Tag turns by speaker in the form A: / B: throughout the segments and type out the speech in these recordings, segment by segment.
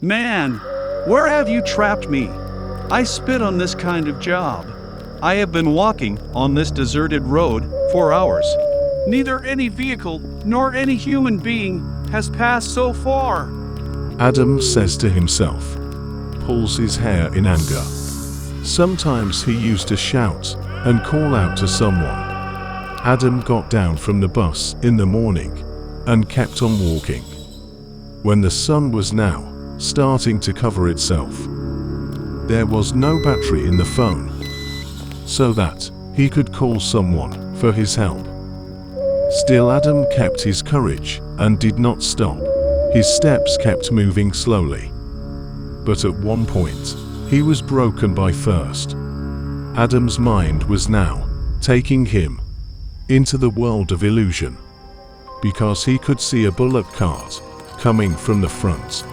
A: Man, where have you trapped me? I spit on this kind of job. I have been walking on this deserted road for hours. Neither any vehicle nor any human being has passed so far.
B: Adam says to himself, pulls his hair in anger. Sometimes he used to shout and call out to someone. Adam got down from the bus in the morning and kept on walking. When the sun was now starting to cover itself, there was no battery in the phone, so that he could call someone for his help. Still, Adam kept his courage and did not stop. His steps kept moving slowly. But at one point, he was broken by thirst. Adam's mind was now taking him into the world of illusion, because he could see a bullock cart coming from the front,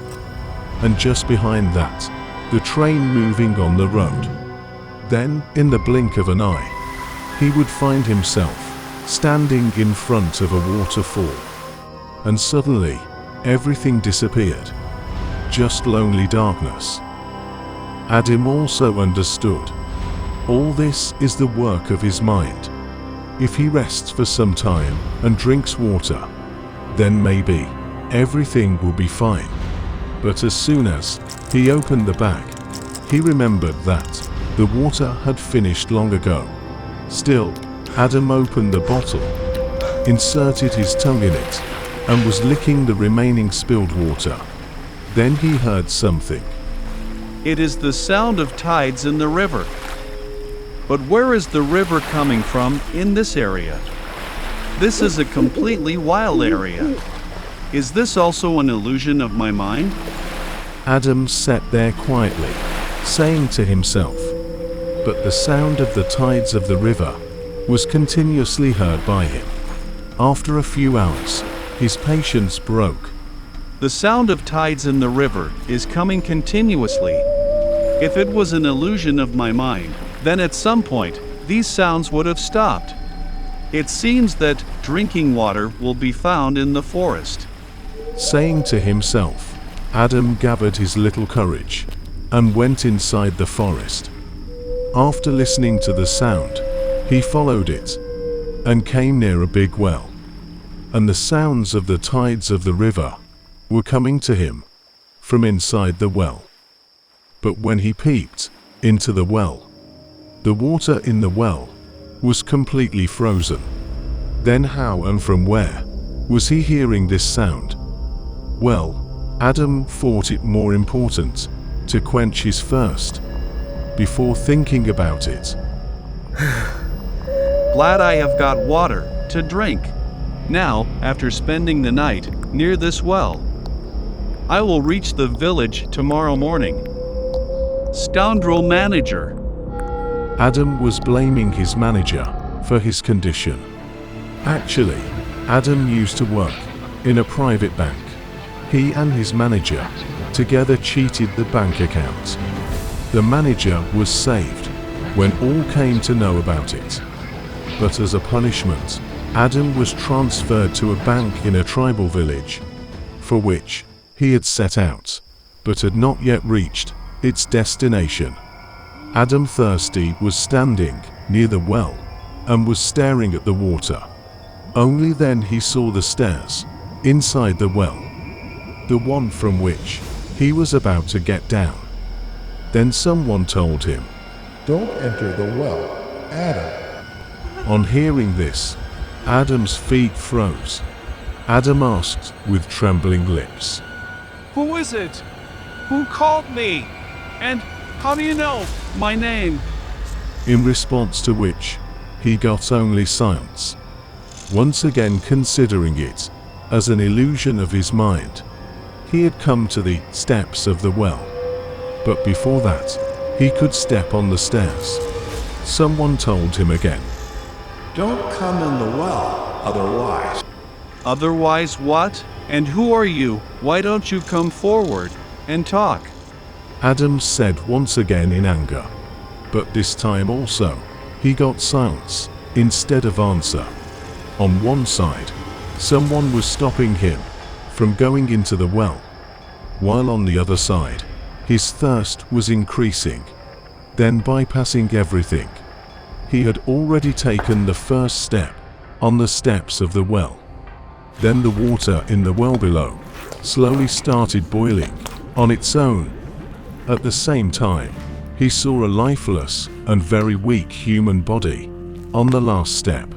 B: and just behind that, the train moving on the road. Then, in the blink of an eye, he would find himself standing in front of a waterfall, and suddenly, everything disappeared. Just lonely darkness. Adam also understood. All this is the work of his mind. If he rests for some time and drinks water, then maybe everything will be fine. But as soon as he opened the bag, he remembered that the water had finished long ago. Still, Adam opened the bottle, inserted his tongue in it, and was licking the remaining spilled water. Then he heard something.
A: It is the sound of tides in the river. But where is the river coming from in this area? This is a completely wild area. Is this also an illusion of my mind?
B: Adam sat there quietly, saying to himself. But the sound of the tides of the river was continuously heard by him. After a few hours, his patience broke.
A: The sound of tides in the river is coming continuously. If it was an illusion of my mind, then at some point, these sounds would have stopped. It seems that drinking water will be found in the forest.
B: Saying to himself, Adam gathered his little courage and went inside the forest. After listening to the sound, he followed it and came near a big well. And the sounds of the tides of the river were coming to him from inside the well. But when he peeped into the well, the water in the well was completely frozen. Then how and from where was he hearing this sound? Well, Adam thought it more important to quench his thirst before thinking about it.
A: Glad I have got water to drink. Now, after spending the night near this well, I will reach the village tomorrow morning. Scoundrel manager.
B: Adam was blaming his manager for his condition. Actually, Adam used to work in a private bank. He and his manager together cheated the bank account. The manager was saved when all came to know about it. But as a punishment, Adam was transferred to a bank in a tribal village, for which he had set out, but had not yet reached its destination. Adam, thirsty, was standing near the well and was staring at the water. Only then he saw the stairs inside the well, the one from which he was about to get down. Then someone told him,
C: "Don't enter the well, Adam."
B: On hearing this, Adam's feet froze. Adam asked with trembling lips,
A: Who is it? Who called me? And how do you know my name?
B: In response to which, he got only silence. Once again considering it as an illusion of his mind, he had come to the steps of the well. But before that, he could step on the stairs. Someone told him again,
C: "Don't come in the well, otherwise."
A: Otherwise what? And who are you? Why don't you come forward and talk?
B: Adam said once again in anger. But this time also, he got silence instead of answer. On one side, someone was stopping him from going into the well. while on the other side, his thirst was increasing. Then, bypassing everything, he had already taken the first step on the steps of the well. Then the water in the well below slowly started boiling on its own. At the same time, he saw a lifeless and very weak human body on the last step.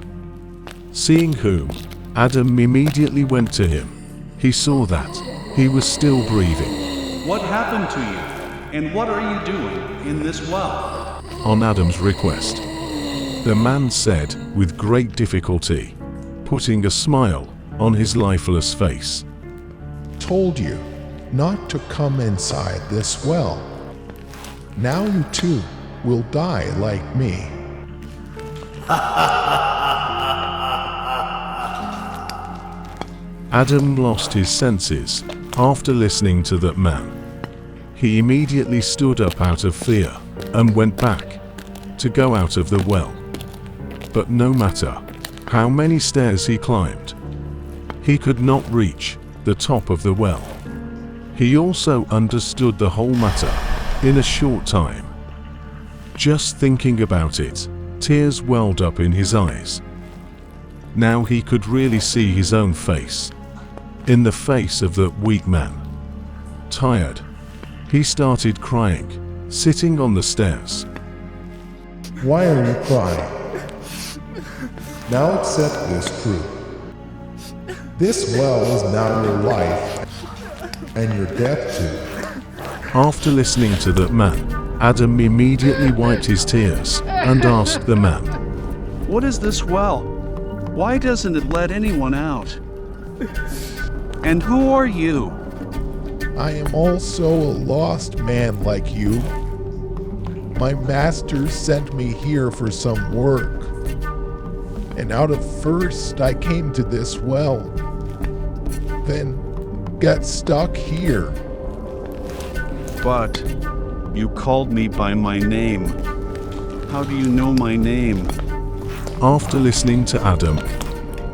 B: Seeing whom, Adam immediately went to him. He saw that he was still breathing.
A: What happened to you? And what are you doing in this well?
B: On Adam's request, the man said with great difficulty, putting a smile on his lifeless face.
C: Told you not to come inside this well. Now you too will die like me.
B: Adam lost his senses after listening to that man. He immediately stood up out of fear and went back to go out of the well. But no matter how many stairs he climbed, he could not reach the top of the well. He also understood the whole matter in a short time. Just thinking about it, tears welled up in his eyes. Now he could really see his own face in the face of that weak man. Tired, he started crying, sitting on the stairs.
C: Why are you crying? Now accept this truth. This well is now your life and your death too.
B: After listening to that man, Adam immediately wiped his tears and asked the man,
A: What is this well? Why doesn't it let anyone out? And who are you?
C: I am also a lost man like you. My master sent me here for some work. And out of thirst I came to this well. Then got stuck here.
A: But you called me by my name. How do you know my name?
B: After listening to Adam,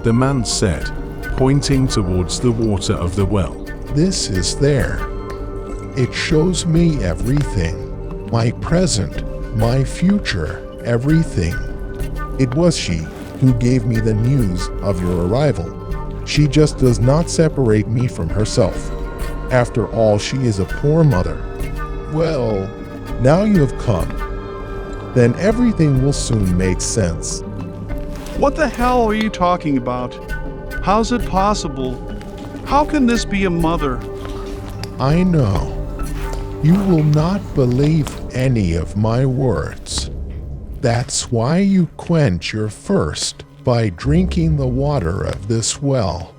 B: the man said, pointing towards the water of the well,
C: This is there. It shows me everything. My present, my future, everything. It was she who gave me the news of your arrival. She just does not separate me from herself. After all, she is a poor mother. Well, now you have come. Then everything will soon make sense.
A: What the hell are you talking about? How's it possible? How can this be a mother?
C: I know. You will not believe any of my words. That's why you quench your thirst by drinking the water of this well,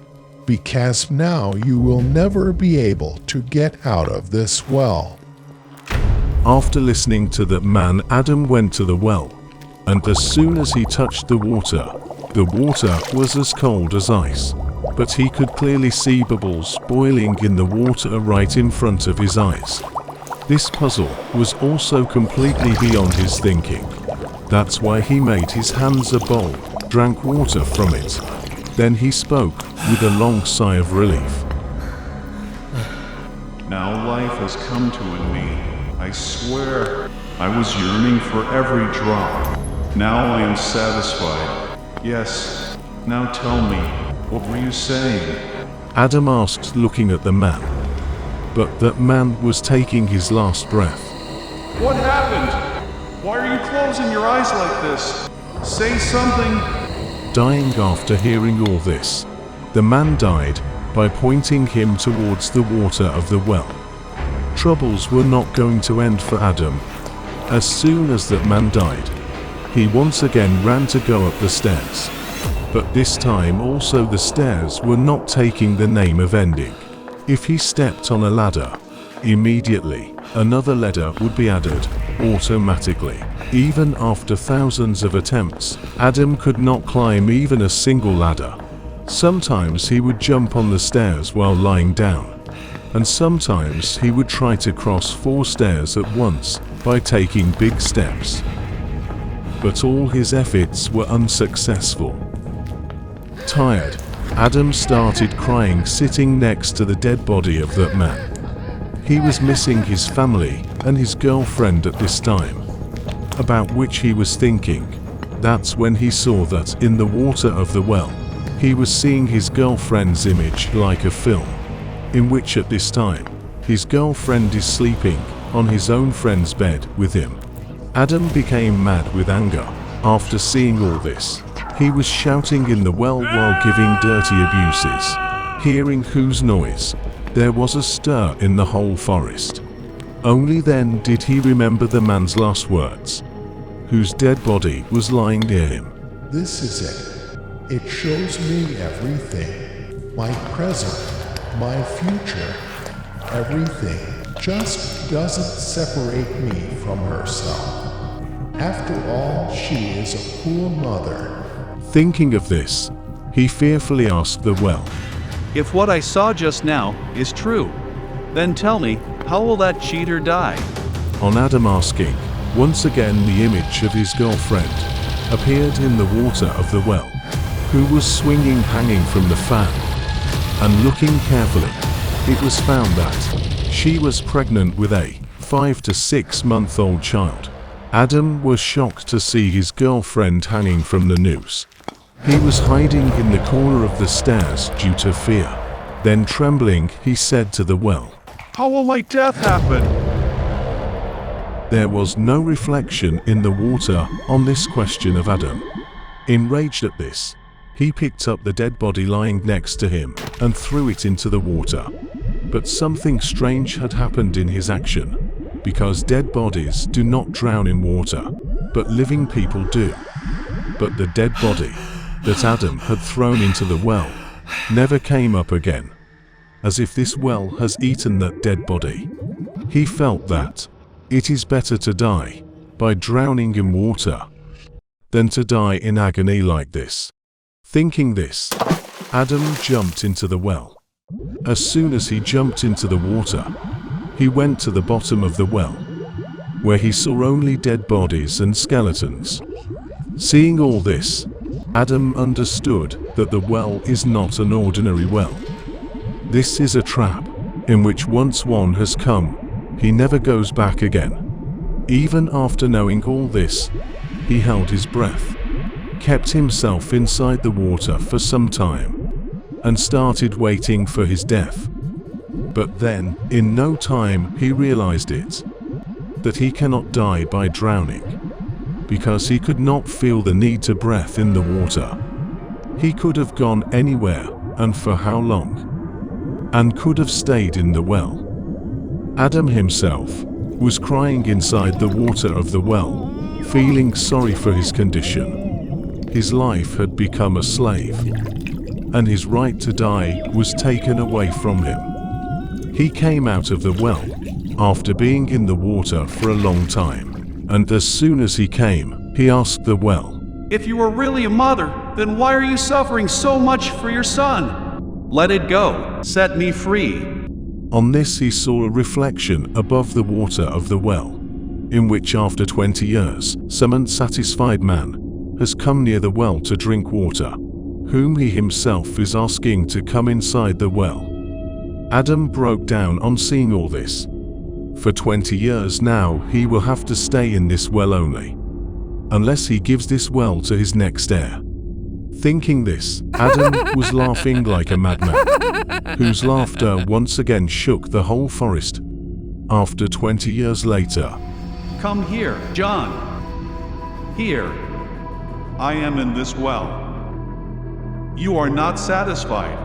C: because now you will never be able to get out of this well.
B: After listening to that man, Adam went to the well, and as soon as he touched the water was as cold as ice. But he could clearly see bubbles boiling in the water right in front of his eyes. This puzzle was also completely beyond his thinking. That's why he made his hands a bowl, drank water from it. Then he spoke with a long sigh of relief.
A: Now life has come to an me. I swear, I was yearning for every drop. Now I am satisfied. Yes, now tell me, what were you saying?
B: Adam asked, looking at the man. But that man was taking his last breath.
A: What happened? Why are you closing your eyes like this? Say something.
B: Dying after hearing all this, the man died by pointing him towards the water of the well. Troubles were not going to end for Adam. As soon as that man died, he once again ran to go up the stairs. But this time also the stairs were not taking the name of ending. If he stepped on a ladder, immediately another ladder would be added automatically. Even after thousands of attempts, Adam could not climb even a single ladder. Sometimes he would jump on the stairs while lying down, and sometimes he would try to cross 4 stairs at once by taking big steps. But all his efforts were unsuccessful. Tired, Adam started crying, sitting next to the dead body of that man. He was missing his family and his girlfriend at this time, about which he was thinking. That's when he saw that in the water of the well, he was seeing his girlfriend's image like a film, in which at this time, his girlfriend is sleeping on his own friend's bed with him. Adam became mad with anger. After seeing all this, he was shouting in the well while giving dirty abuses. Hearing whose noise, there was a stir in the whole forest. Only then did he remember the man's last words, whose dead body was lying near him.
C: This is it. It shows me everything. My present, my future, everything. Just doesn't separate me from herself. After all, she is a poor mother.
B: Thinking of this, he fearfully asked the well,
A: If what I saw just now is true, then tell me, how will that cheater die?
B: On Adam asking, once again the image of his girlfriend appeared in the water of the well, who was swinging hanging from the fan. And looking carefully, it was found that she was pregnant with a 5 to 6 month old child. Adam was shocked to see his girlfriend hanging from the noose. He was hiding in the corner of the stairs due to fear. Then trembling, he said to the well,
A: How will my death happen?
B: There was no reflection in the water on this question of Adam. Enraged at this, he picked up the dead body lying next to him and threw it into the water. But something strange had happened in his action, because dead bodies do not drown in water, but living people do. But the dead body that Adam had thrown into the well never came up again, as if this well has eaten that dead body. He felt that it is better to die by drowning in water than to die in agony like this. Thinking this, Adam jumped into the well. As soon as he jumped into the water, he went to the bottom of the well, where he saw only dead bodies and skeletons. Seeing all this, Adam understood that the well is not an ordinary well. This is a trap, in which once one has come, he never goes back again. Even after knowing all this, he held his breath, kept himself inside the water for some time, and started waiting for his death. But then, in no time, he realized it, that he cannot die by drowning, because he could not feel the need to breathe in the water. He could have gone anywhere, and for how long, and could have stayed in the well. Adam himself was crying inside the water of the well, feeling sorry for his condition. His life had become a slave, and his right to die was taken away from him. He came out of the well after being in the water for a long time, and as soon as he came, he asked the well,
A: If you were really a mother, then why are you suffering so much for your son? Let it go. Set me free.
B: On this he saw a reflection above the water of the well, in which after 20 years, some unsatisfied man has come near the well to drink water, whom he himself is asking to come inside the well. Adam broke down on seeing all this. For 20 years now he will have to stay in this well only, unless he gives this well to his next heir. Thinking this, Adam was laughing like a madman, whose laughter once again shook the whole forest. After 20 years later,
A: Come here, John. Here. I am in this well. You are not satisfied.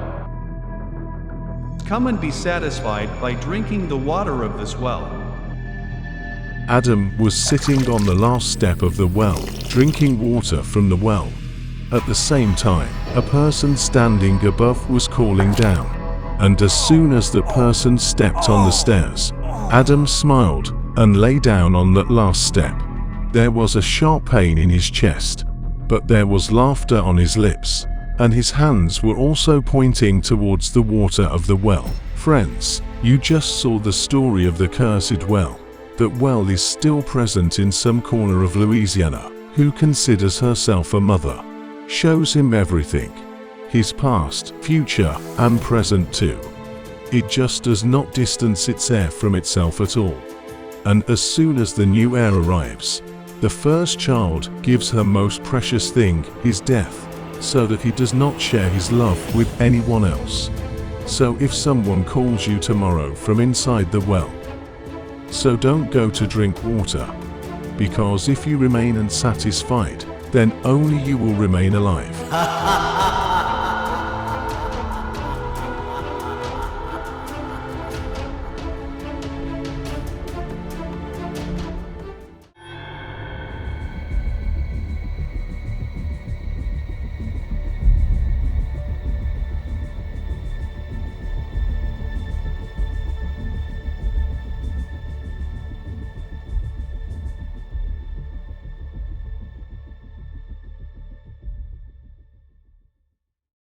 A: Come and be satisfied by drinking the water of this well.
B: Adam was sitting on the last step of the well, drinking water from the well. At the same time, a person standing above was calling down, and as soon as the person stepped on the stairs, Adam smiled and lay down on that last step. There was a sharp pain in his chest, but there was laughter on his lips, and his hands were also pointing towards the water of the well. Friends, you just saw the story of the cursed well. That well is still present in some corner of Louisiana. Who considers herself a mother shows him everything, his past, future, and present too. It just does not distance its heir from itself at all. And as soon as the new heir arrives, the first child gives her most precious thing, his death, so that he does not share his love with anyone else. So if someone calls you tomorrow from inside the well, so don't go to drink water, because if you remain unsatisfied, then only you will remain alive.